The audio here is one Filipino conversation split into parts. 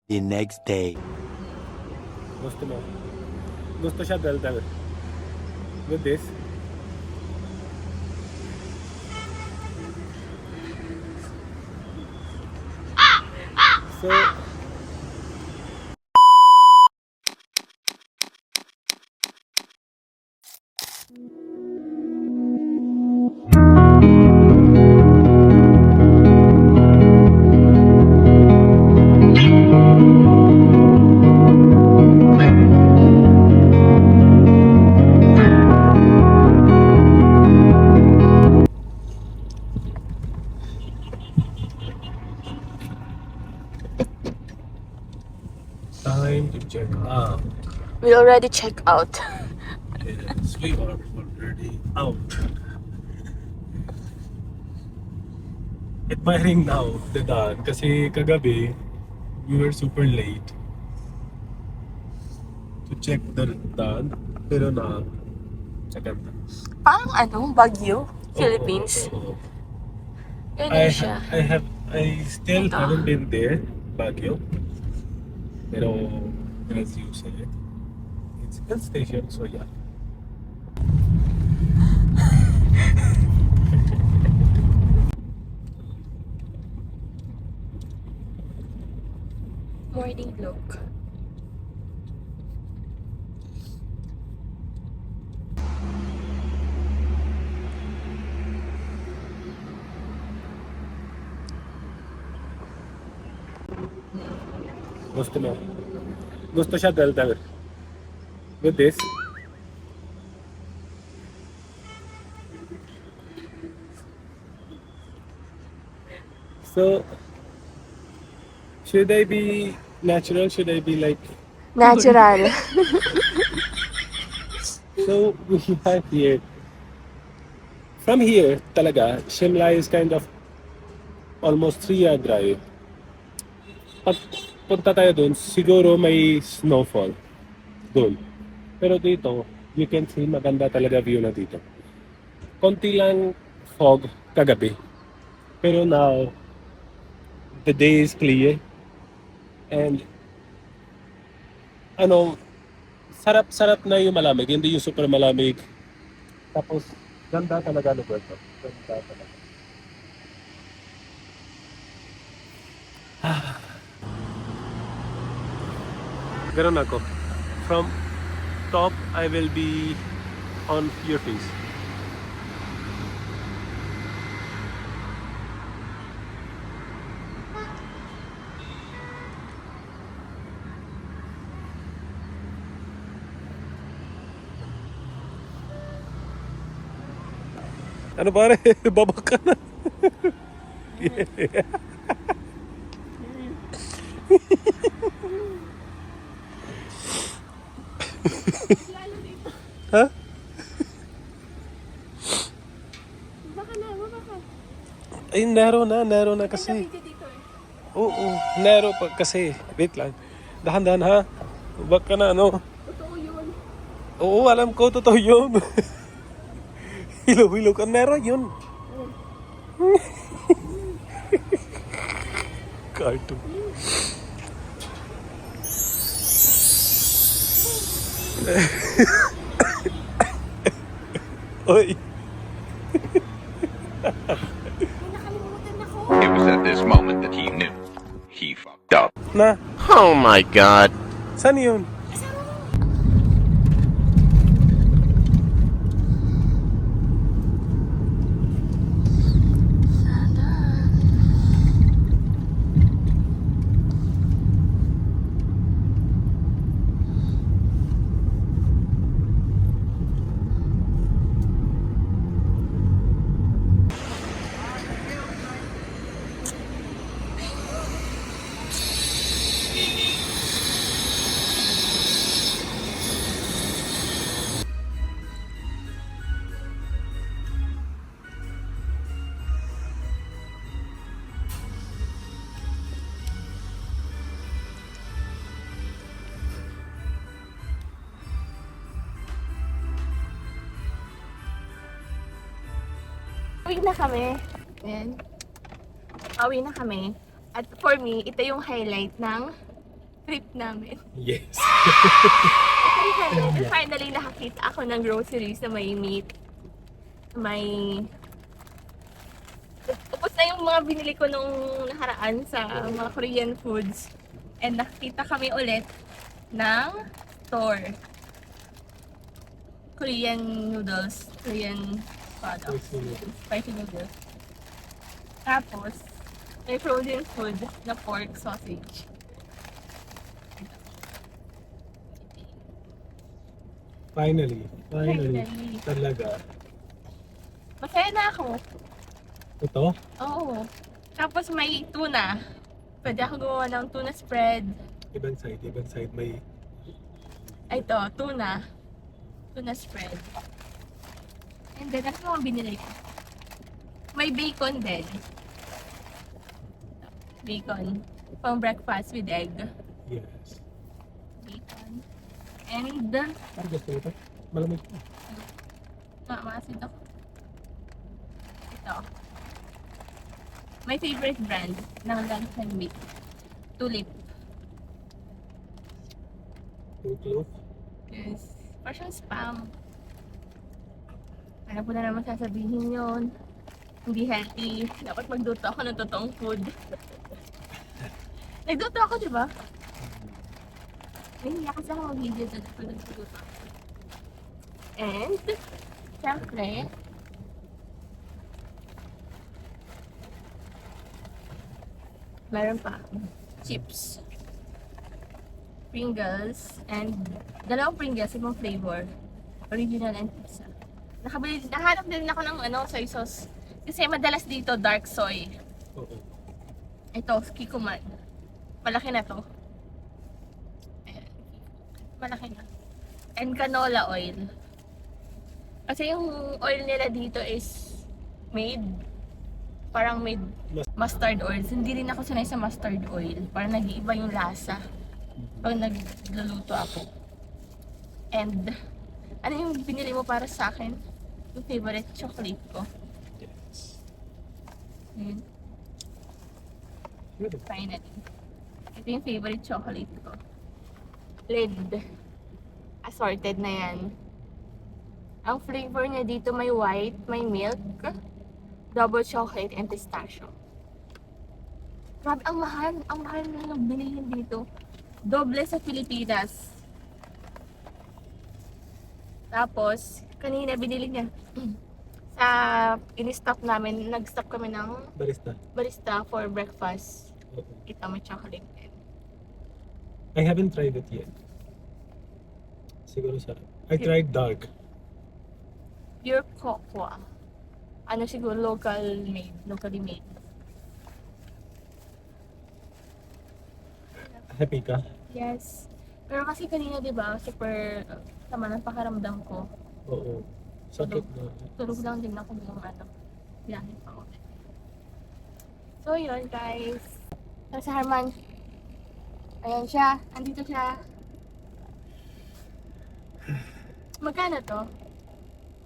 The next day. Gusto mo? Gusto siya daldal. With this. So, time to check out. We already check out. Yes, we are already out. Admiring now the daan kasi kagabi we were super late to check the daan pero na second na. Parang ano, Baguio, Philippines. Ganun siya. I still Ito. haven't been there, Baguio. Pero as you said, it's a hill station, so yeah. Morning look. Gusto mo? Gusto siya daldal. With this. So, should I be natural? Should I be like... Natural. So, we have here. From here, talaga, Shimla is kind of almost 3-hour drive. Pag punta tayo dun, siguro may snowfall dun. Pero dito, you can see maganda talaga view na dito. Konti lang fog kagabi. Pero now, the day is clear. And, ano, sarap-sarap na yung malamig. Hindi yung super malamig. Tapos, ganda talaga lugar to. Ganda talaga. Ganun ako. From top, I will be on your face. Ano pare? Babak ka na. Ha? Ay, narrow na kasi. Oo, narrow pa kasi. Wait lang. Dahan-dahan ha. Babak ka na, ano? Totoo yun. Oo, alam ko, totoo yun. Hilo-hilo ka, narrow yun. Cartoon. Oy. It was at this moment that he knew he fucked up. Na, Oh my god. saan yun? Uwi na kami. Ayan. Uwi na kami. At for me, ito yung highlight ng trip namin. Yes. Finally, nakakita ako ng groceries na may meat. May... Tapos na yung mga binili ko nung nakaraan sa mga Korean foods. And nakita kami ulit ng store. Korean noodles. Korean products. Spicy noodles. Tapos, may frozen food na pork sausage. Finally. Finally. Talaga. Masaya na ako. Ito? Oo. Tapos may tuna. Pwede ako gumawa ng tuna spread. Ibang side may... Ay, ito, tuna. Tuna spread. And then, ano mga binili ko? May bacon din. Bacon. Pang breakfast with egg. Yes. Bacon. And, Ano gusto ito? Malamig. maasid ako. Ito. My favorite brand ng luncheon meat. Tulip. Clove. Yes. Parang spam. Ano po na naman sasabihin yun? Hindi healthy. Dapat magluto ako ng totoong food. Nagluto ako, di ba? Nahiya kasi ako mag-video dyan pag nagluto ako. And, syempre, meron pa. Chips. Pringles. And dalawang Pringles, ibang flavor. Original and pizza. Nahanap din ako ng soy sauce. Kasi madalas dito dark soy. Oo. Ito, Kikuman. Malaki na to. Ayan. Malaki na. And canola oil. Kasi yung oil nila dito is made mustard oil. Hindi rin ako sanay sa mustard oil. Parang nag-iiba yung lasa pag nagluluto ako. And ano yung binili mo para sa akin? Yung favorite chocolate ko. Yes. Yun. Good. Finally. Ito yung favorite chocolate ko. Lid. Assorted na yan. Ang flavor niya dito may white, may milk, double chocolate, and pistachio. Grabe, ang mahal. Ang mahal na nang bilihin dito. Doble sa Pilipinas. Tapos, kanina binili niya. Sa in-stop namin, nag-stop kami ng barista for breakfast. Oo. Kita may chocolate din. I haven't tried it yet. Siguro sarap. I tried dark. Pure cocoa. Ano siguro locally made. Happy ka? Yes. Pero kasi kanina 'di ba, super sama ng pakiramdam ko. Oo. Sakit na. Tulog lang din ako ng langit pa ako. So yun guys. Si Harman. Ayan siya. Andito siya. Magkano to?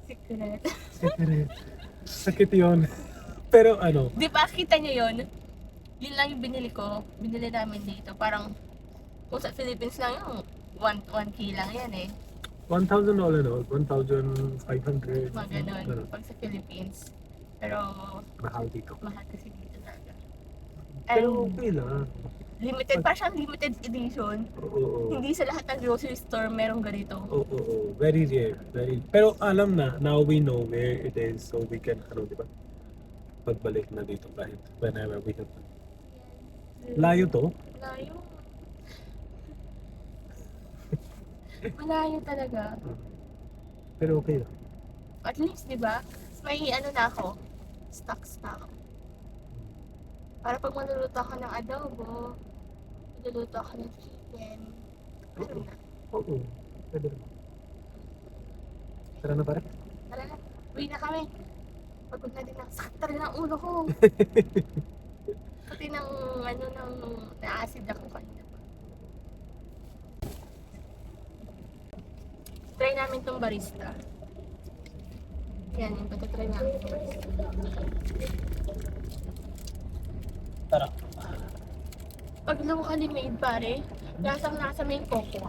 Secret. Secret. Sakit yun. Pero ano? Di ba kita niyo yun? Yun lang yung binili ko. Binili namin dito. Parang kung sa Philippines lang yung 1K lang yan eh. $1,000 no? 1,500. Mga ganun. Pag sa Philippines. Pero Mahal dito. mahal kasi dito talaga. Pero And okay lang. limited, parang siyang limited edition. Oo. Hindi sa lahat ng grocery store merong ganito. Oo. Very rare. Pero alam na, now we know where it is so we can, di ba? Pagbalik na dito kahit whenever we have. Layo to? Malayo. Malayo talaga. Pero okay lang. At least, di ba? May na ako. Stocks na ako. Para pag maluluto ako ng adobo, maluluto ako ng chicken. Meron na. Oo. Pwede naman. Tara na pare. Tara na. Uwi na kami. Pagod na din ako. Sakit talaga ng ulo ko. Pati ng na-acid ako kanina pa. Try namin tong barista. Yan, yung pagka-try namin tong barista. Tara. Pag locally made pare, Lasang nasa main coco.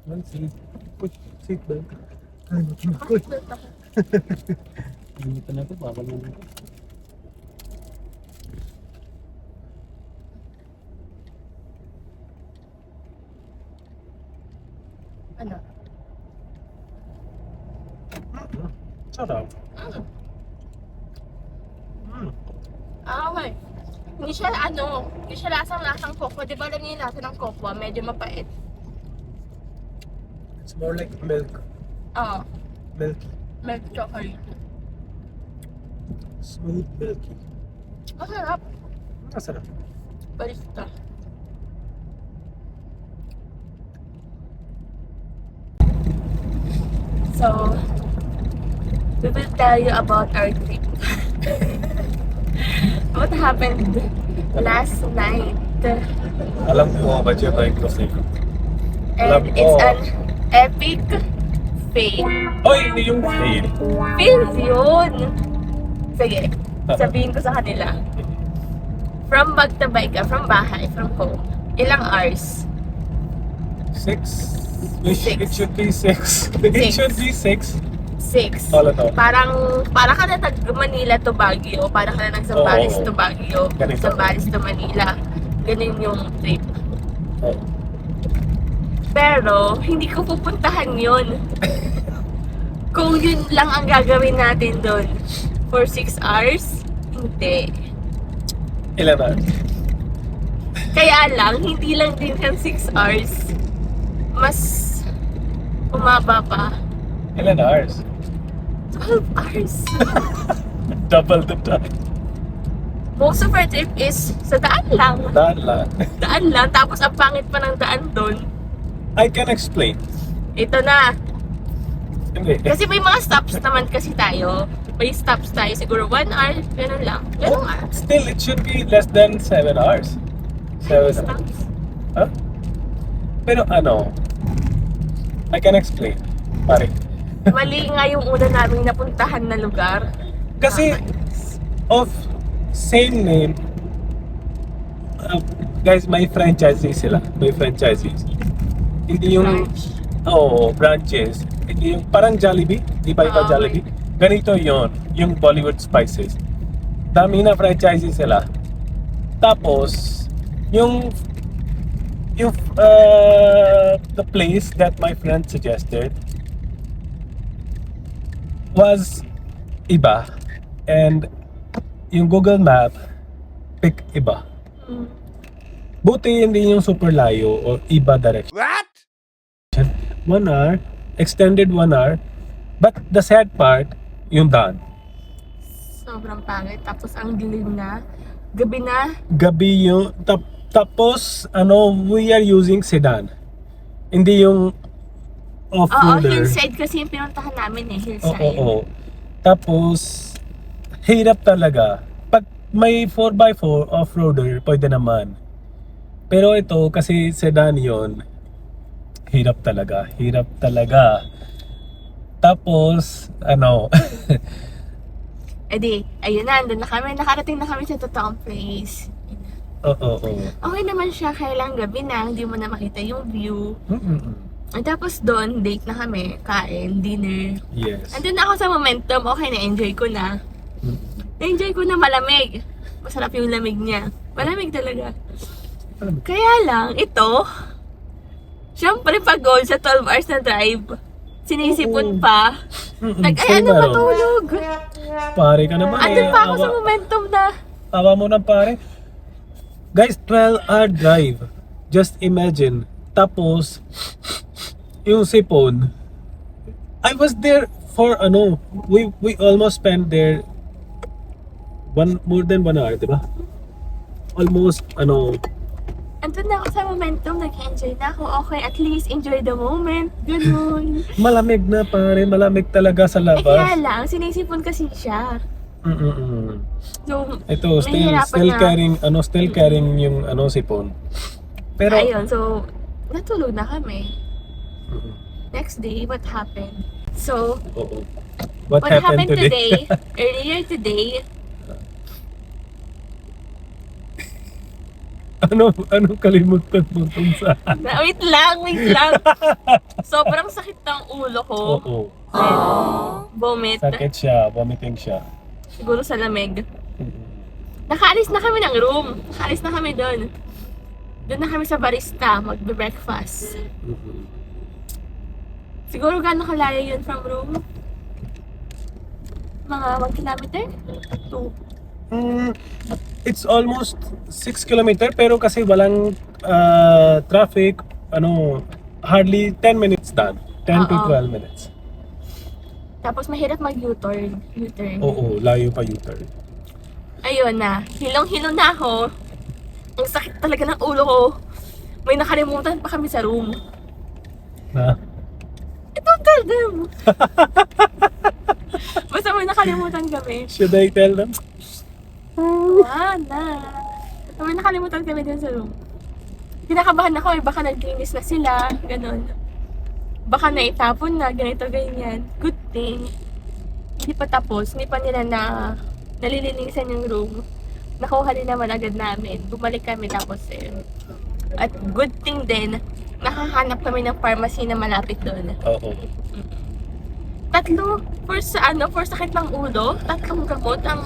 One seat. Uy, seat belt. Ay, uy. Dito na ito, bawal na ito. Ano? Sarap. Okay. Hindi siya hindi siya lasang coco. Di ba alam niyo yung lasa ng coco? Medyo mapait. It's more like milk. Oo. Milky. Milk chocolate. Smooth milky. Masarap. Masarap. Barista. So, we will tell you about our trip. What happened last night. Alam ko ba yung night kasi? And Alam ko. it's an epic fail. Oy, hindi yung fail. Fail yun! Sige, sabihin ko sa kanila. From Magtabay ka, from bahay, from home, ilang hours? 6? Six. It should be 6. It should be 6. 6. All in all. Para ka na nag-Manila to Baguio, para ka na nag-Zambales Oo. to Baguio, Ganito. Zambales to Manila. Ganun yung trip. Oh. Pero, hindi ko pupuntahan yun. Kung yun lang ang gagawin natin doon for 6 hours, hindi. 11. Kaya lang, hindi lang din yan 6 hours. Mas umaba pa. Ilan hours? 12 hours. Double the time. Most of our trip is sa daan lang. Daan lang. Daan lang. Tapos ang pangit pa ng daan doon. I can explain. Ito na. Hindi. Kasi may mga stops naman kasi tayo. May stops tayo. Siguro 1 hour. Ganun lang. Ganun nga. Still, it should be less than 7 hours. 7 hours. Stops. Huh? Pero ano, I can explain. Pare. Mali nga yung una naming napuntahan na lugar. Kasi of same name, guys, may franchises sila. May franchises. Hindi yung, Branch. branches. Hindi yung, parang Jollibee. Di ba iba Ah, Jollibee? Ganito yon yung Bollywood Spices. Dami na franchises sila. Tapos, yung the place that my friend suggested was iba, and yung Google Map pick iba. Mm. Buti hindi yung super layo o iba direction. What? 1 hour, extended 1 hour, but the sad part, yung daan. Sobrang pangit. Tapos ang dilim na. Gabi na. Gabi yung, tapos, we are using sedan. Hindi yung Oo, off-roader. hillside kasi yung pinuntahan namin eh. Hillside. Oo. Tapos, hirap talaga. Pag may 4x4 off-roader, pwede naman. Pero ito, kasi sedan yon, hirap talaga. Hirap talaga. Tapos, Eh di, ayun na, andun na kami. Nakarating na kami sa totoong place. oo. Okay naman siya, kaya lang gabi na, hindi mo na makita yung view. Mm-mm. At tapos doon, date na kami, kain, dinner. Yes. Andun na ako sa momentum, okay na, enjoy ko na. Mm. Na-enjoy ko na malamig. Masarap yung lamig niya. Malamig talaga. Malamig. Kaya lang, ito, syempre pagod sa 12 hours na drive. Sinisipon Oo. pa. Nag-aya Same na na rin. matulog. Pare ka naman Andun pa ako sa awa- momentum na. Awa mo ng pare. Guys, 12-hour drive. Just imagine. Tapos, yung sipon, I was there for, we almost spent there more than 1 hour, di ba? Almost, Andun na ako sa momentum, nag-enjoy na ako. Okay, at least enjoy the moment. Ganun. malamig na pare, malamig talaga sa Eh kaya labas. lang, sinisipon kasi siya. Mm-mm. So, Ito, nahihirapan still na. still carrying yung, sipon. Pero, ayun, so, natulog na kami. Mm-mm. Next day, what happened? So, Oo. What what happened happened today? earlier today, Anong kalimutan mo tung sa... Wait lang, wait lang. Sobrang sakit ng ulo ko. Oo. Vomit. Sakit siya, vomiting siya. Siguro sa lamig. Nakaalis na kami ng room. Nakaalis na kami doon. Doon na kami sa barista, magbe-breakfast. Siguro gano'ng kalayo yun from room? Mga 1 kilometer? 2. It's almost 6 kilometer pero kasi walang traffic, hardly 10 minutes done. 10 to Oo. 12 minutes. Tapos mahirap mag-U-turn. U-turn. Oo, layo pa U-turn. Ayun na. Hilong-hilong na ako. Ang sakit talaga ng ulo ko. May nakalimutan pa kami sa room. Na? Don't tell them. Basta may nakalimutan kami. Should I tell them? Wala. May nakalimutan kami din sa room. Kinakabahan ako baka naglinis na sila. Ganon. Baka naitapon na, ganito, ganyan. Good thing. Hindi pa tapos. Hindi pa nila nalilinisan yung room. Nakuha din naman agad namin. Bumalik kami tapos At good thing din, nakahanap kami ng pharmacy na malapit doon. Oo. Tatlo, for sakit ng ulo, tatlong gamot ang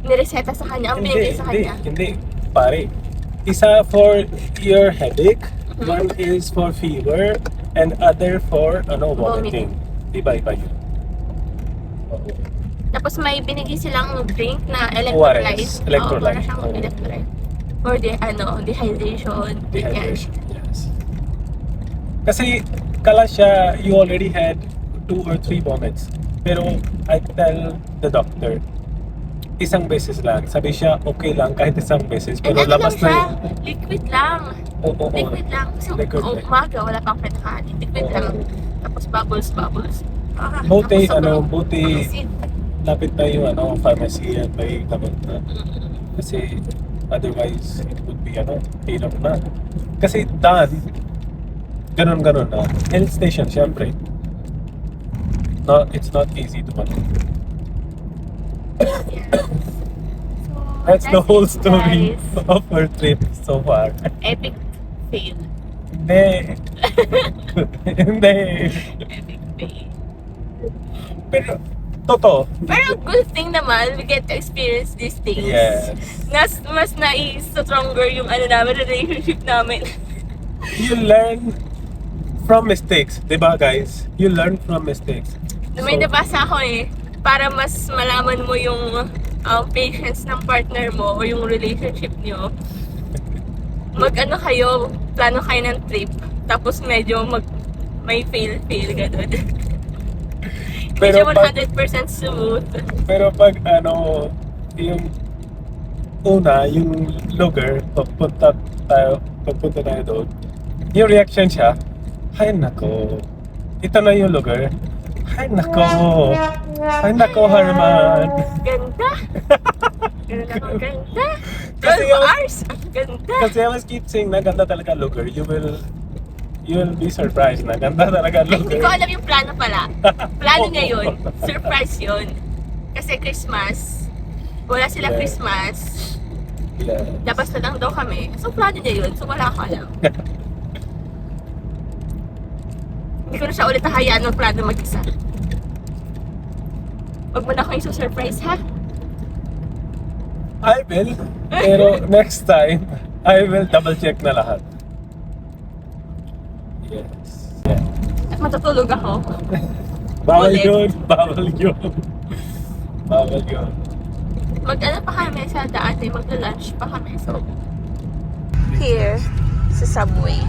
nireseta sa kanya, ang binigay sa kanya. Hindi. Pare, isa for your headache, one is for fever, and other for vomiting. Iba-iba yun. Oo. Tapos may binigay silang drink na ORS, electrolyte. electrolyte. Oo, para siyang Oo. electrolyte. For dehydration. ganyan. Dehydration, yes. Kasi kala siya, you already had 2 or 3 vomits. Pero I tell the doctor, isang beses lang. Sabi siya, okay lang kahit isang beses. Pero Ano lang labas siya, na liquid lang. Oo. Liquid lang. So, Liquid lang. umaga, wala pang pinakain. Liquid lang. Tapos bubbles. Buti, Tapos sobrang buti acid. lapit na yung pharmacy at may gamot na. Kasi otherwise, it would be hirap na. Kasi ganon na. Health station, syempre. No, it's not easy to manage. Yes. So, That's the whole it, story guys. of our trip so far. Epic fail. Hindi. Hindi. Epic fail. Pero, totoo. Pero good thing naman, we get to experience these things. Yes. Mas stronger yung namin, relationship namin. You learn from mistakes. Diba, guys? You learn from mistakes. May nabasa ako para mas malaman mo yung patience ng partner mo o yung relationship niyo. Plano kayo ng trip, tapos medyo may fail, gano'n. Medyo 100% smooth. Pero pag yung yung lugar, pagpunta tayo doon, yung reaction siya, ay nako, ito na yung lugar. Ay nako, Herman. Ganda! Ganda! Kasi 12 hours! Ang ganda! Kasi I must keep saying na ganda talaga lugar. You will be surprised na ganda talaga Hindi ko lugar. alam yung plano pala. Plano niya yun. Surprise yun. Kasi Christmas. Wala sila Yeah. Christmas. Yeah. Labas na lang daw kami. So plano niya yun. So wala ko alam. Hindi ko na siya ulit hahayaan ng plano mag-isa. Huwag mo na akong iso-surprise, ha? I will. Pero next time, I will double check na lahat. Yes. Yeah. At matutulog ako. Bawal Ulit. yun. Bawal yun. Bawal yun. Mag-ano pa kami sa daan magla-lunch pa kami. So, here, sa Subway.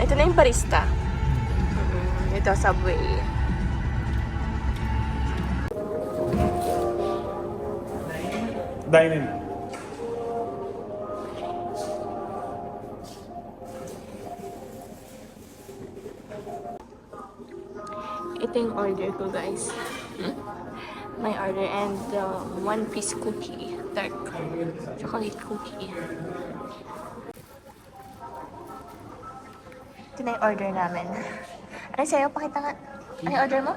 Ito na yung barista. Ito, Subway. Dine-in. Ito yung order ko, guys. My order and one piece cookie. Dark chocolate cookie. Ito na yung order namin. Ano sa'yo? Pakita nga. Ano yung order mo?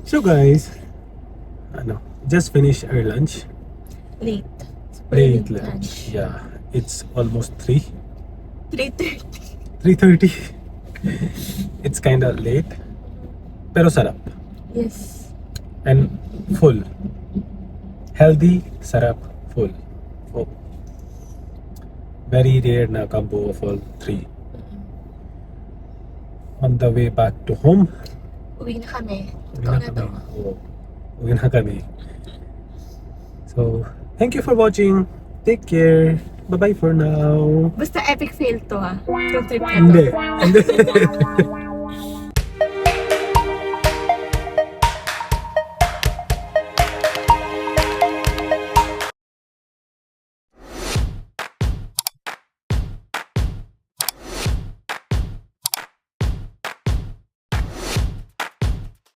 So guys, just finished our lunch. Late. Late lunch. Yeah, it's almost 3:30. 3:30. It's kind of late, pero sarap Yes. and full. Healthy, sarap, full. Oh. Very rare na combo of all three. On the way back to home, Uwi na kami. uwi Ito na na to. kami. Oo, uwi na kami. So, thank you for watching. Take care. Bye-bye for now. Basta epic fail to ha. Itong trip na to. Hindi. Hindi.